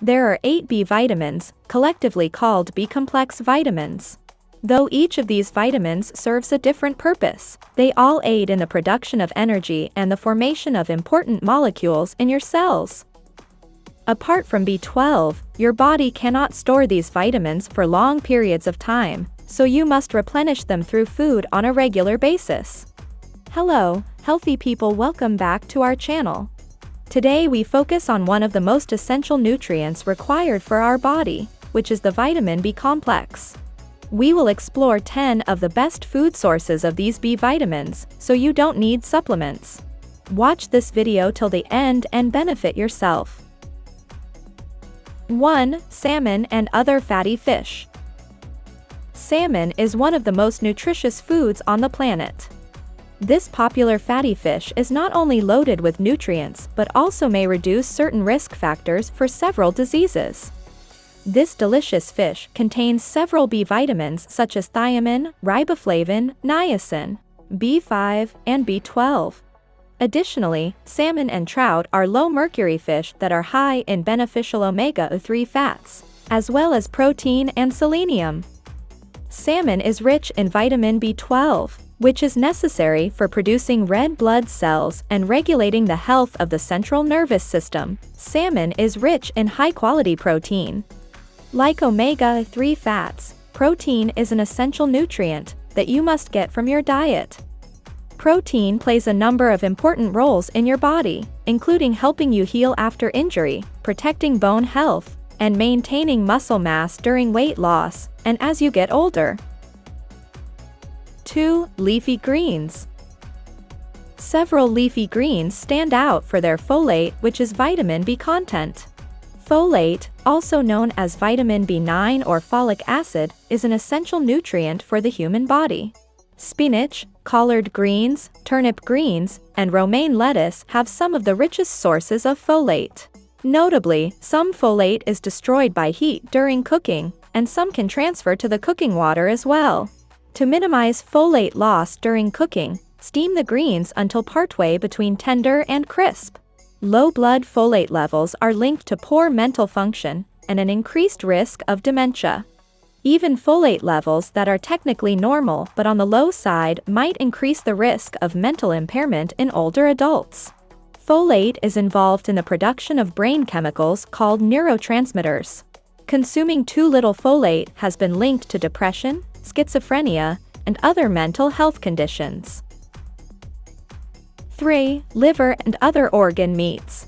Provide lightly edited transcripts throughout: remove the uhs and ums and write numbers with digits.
There are 8 B vitamins, collectively called B-complex vitamins. Though each of these vitamins serves a different purpose, they all aid in the production of energy and the formation of important molecules in your cells. Apart from B12, your body cannot store these vitamins for long periods of time, so you must replenish them through food on a regular basis. Hello, healthy people, welcome back to our channel. Today we focus on one of the most essential nutrients required for our body, which is the vitamin B complex. We will explore 10 of the best food sources of these B vitamins, so you don't need supplements. Watch this video till the end and benefit yourself. 1. Salmon and other fatty fish. Salmon is one of the most nutritious foods on the planet. This popular fatty fish is not only loaded with nutrients but also may reduce certain risk factors for several diseases. This delicious fish contains several B vitamins such as thiamine, riboflavin, niacin, B5, and B12. Additionally, salmon and trout are low-mercury fish that are high in beneficial omega-3 fats, as well as protein and selenium. Salmon is rich in vitamin B12, which is necessary for producing red blood cells and regulating the health of the central nervous system. Salmon is rich in high-quality protein. Like omega-3 fats, protein is an essential nutrient that you must get from your diet. Protein plays a number of important roles in your body, including helping you heal after injury, protecting bone health, and maintaining muscle mass during weight loss and as you get older. 2. Leafy greens. Several leafy greens stand out for their folate, which is vitamin B content. Folate, also known as vitamin B9 or folic acid, is an essential nutrient for the human body. Spinach, collard greens, turnip greens, and romaine lettuce have some of the richest sources of folate. Notably, some folate is destroyed by heat during cooking, and some can transfer to the cooking water as well. To minimize folate loss during cooking, steam the greens until partway between tender and crisp. Low blood folate levels are linked to poor mental function and an increased risk of dementia. Even folate levels that are technically normal but on the low side might increase the risk of mental impairment in older adults. Folate is involved in the production of brain chemicals called neurotransmitters. Consuming too little folate has been linked to depression, schizophrenia, and other mental health conditions. 3. Liver and other organ meats.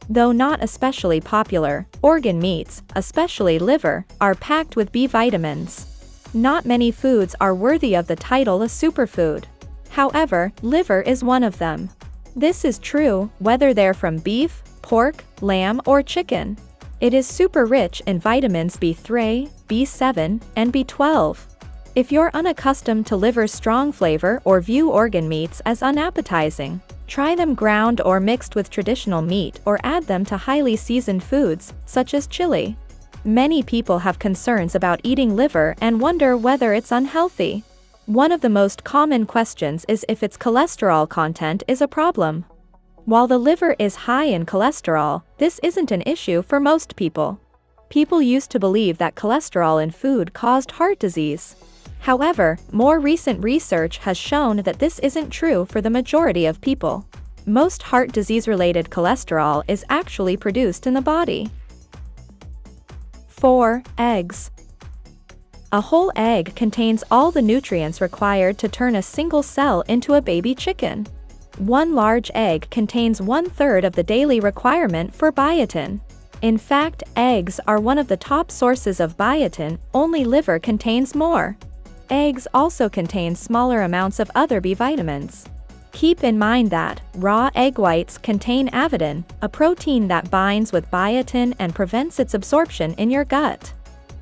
Though not especially popular, organ meats, especially liver, are packed with B vitamins. Not many foods are worthy of the title a superfood. However, liver is one of them. This is true whether they're from beef, pork, lamb, or chicken. It is super rich in vitamins B3, B7, and B12. If you're unaccustomed to liver's strong flavor or view organ meats as unappetizing, try them ground or mixed with traditional meat or add them to highly seasoned foods, such as chili. Many people have concerns about eating liver and wonder whether it's unhealthy. One of the most common questions is if its cholesterol content is a problem. While the liver is high in cholesterol, this isn't an issue for most people. People used to believe that cholesterol in food caused heart disease. However, more recent research has shown that this isn't true for the majority of people. Most heart disease-related cholesterol is actually produced in the body. 4. Eggs. A whole egg contains all the nutrients required to turn a single cell into a baby chicken. One large egg contains 1/3 of the daily requirement for biotin. In fact, eggs are one of the top sources of biotin, only liver contains more. Eggs also contain smaller amounts of other B vitamins. Keep in mind that raw egg whites contain avidin, a protein that binds with biotin and prevents its absorption in your gut.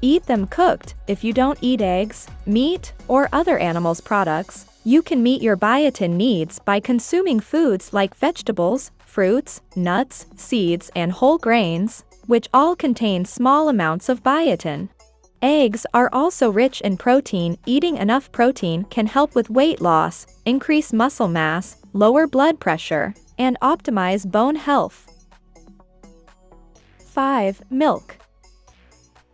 Eat them cooked. If you don't eat eggs, meat, or other animals' products, you can meet your biotin needs by consuming foods like vegetables, fruits, nuts, seeds, and whole grains, which all contain small amounts of biotin. Eggs are also rich in protein. Eating enough protein can help with weight loss, increase muscle mass, lower blood pressure, and optimize bone health. 5. Milk.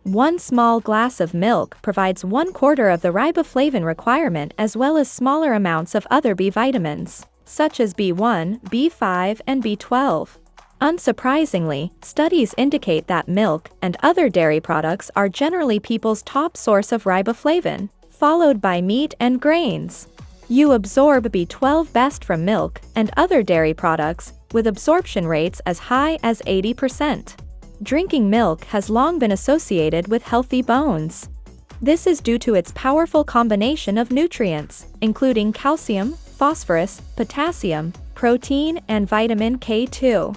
One small glass of milk provides 1/4 of the riboflavin requirement as well as smaller amounts of other B vitamins, such as B1, B5, and B12. Unsurprisingly, studies indicate that milk and other dairy products are generally people's top source of riboflavin, followed by meat and grains. You absorb B12 best from milk and other dairy products, with absorption rates as high as 80%. Drinking milk has long been associated with healthy bones. This is due to its powerful combination of nutrients, including calcium, phosphorus, potassium, protein, and vitamin K2.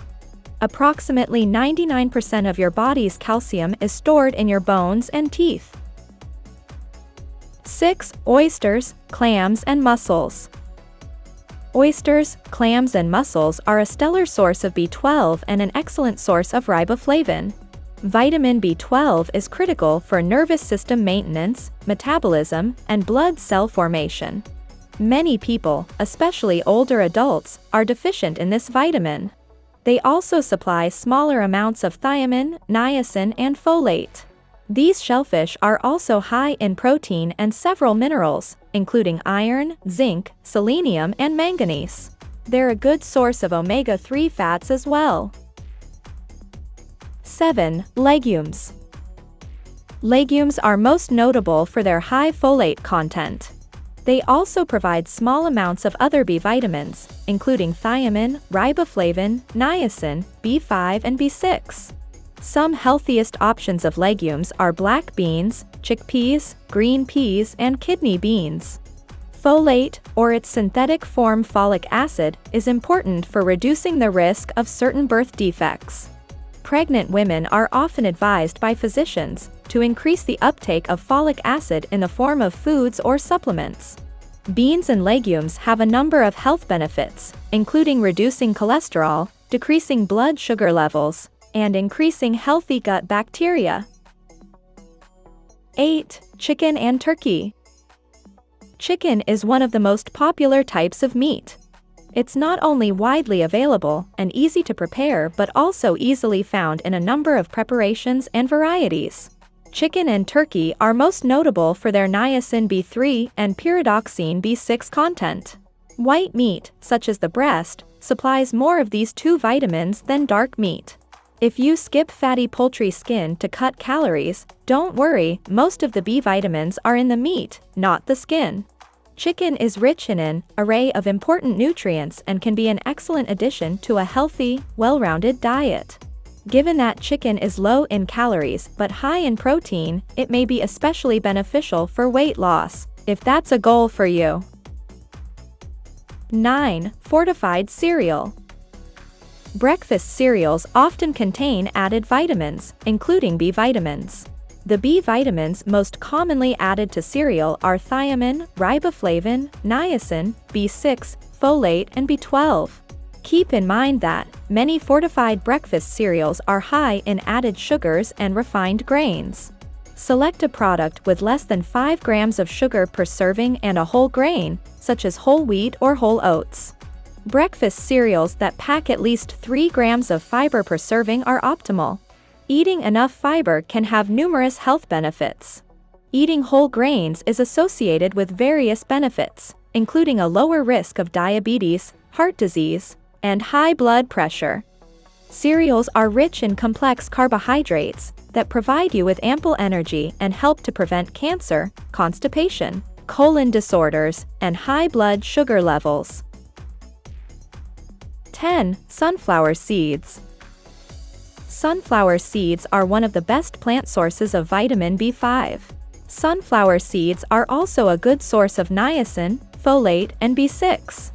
Approximately 99% of your body's calcium is stored in your bones and teeth. 6. Oysters, clams, and mussels. Oysters, clams, and mussels are a stellar source of B12 and an excellent source of riboflavin. Vitamin B12 is critical for nervous system maintenance, metabolism, and blood cell formation. Many people, especially older adults, are deficient in this vitamin. They also supply smaller amounts of thiamine, niacin, and folate. These shellfish are also high in protein and several minerals, including iron, zinc, selenium, and manganese. They're a good source of omega-3 fats as well. 7. Legumes. Legumes are most notable for their high folate content. They also provide small amounts of other B vitamins, including thiamine, riboflavin, niacin, B5, and B6. Some healthiest options of legumes are black beans, chickpeas, green peas, and kidney beans. Folate, or its synthetic form folic acid, is important for reducing the risk of certain birth defects. Pregnant women are often advised by physicians to increase the uptake of folic acid in the form of foods or supplements. Beans and legumes have a number of health benefits, including reducing cholesterol, decreasing blood sugar levels, and increasing healthy gut bacteria. 8. Chicken and turkey. Chicken is one of the most popular types of meat. It's not only widely available and easy to prepare but also easily found in a number of preparations and varieties. Chicken and turkey are most notable for their niacin B3 and pyridoxine B6 content. White meat, such as the breast, supplies more of these two vitamins than dark meat. If you skip fatty poultry skin to cut calories, don't worry, most of the B vitamins are in the meat, not the skin. Chicken is rich in an array of important nutrients and can be an excellent addition to a healthy, well-rounded diet. Given that chicken is low in calories but high in protein, it may be especially beneficial for weight loss, if that's a goal for you. 9. Fortified cereal. Breakfast cereals often contain added vitamins, including B vitamins. The B vitamins most commonly added to cereal are thiamine, riboflavin, niacin, B6, folate, and B12. Keep in mind that many fortified breakfast cereals are high in added sugars and refined grains. Select a product with less than 5 grams of sugar per serving and a whole grain, such as whole wheat or whole oats. Breakfast cereals that pack at least 3 grams of fiber per serving are optimal. Eating enough fiber can have numerous health benefits. Eating whole grains is associated with various benefits, including a lower risk of diabetes, heart disease, and high blood pressure. Cereals are rich in complex carbohydrates that provide you with ample energy and help to prevent cancer, constipation, colon disorders, and high blood sugar levels. 10. Sunflower seeds. Sunflower seeds are one of the best plant sources of vitamin B5. Sunflower seeds are also a good source of niacin, folate, and B6.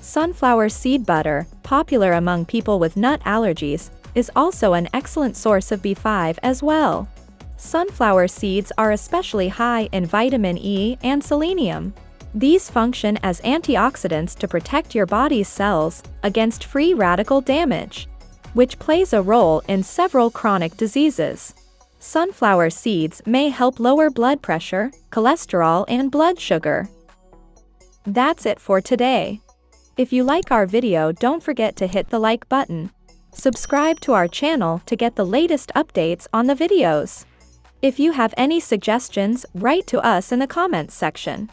Sunflower seed butter, popular among people with nut allergies, is also an excellent source of B5 as well. Sunflower seeds are especially high in vitamin E and selenium. These function as antioxidants to protect your body's cells against free radical damage, which plays a role in several chronic diseases. Sunflower seeds may help lower blood pressure, cholesterol, and blood sugar. That's it for today. If you like our video, don't forget to hit the like button. Subscribe to our channel to get the latest updates on the videos. If you have any suggestions, write to us in the comments section.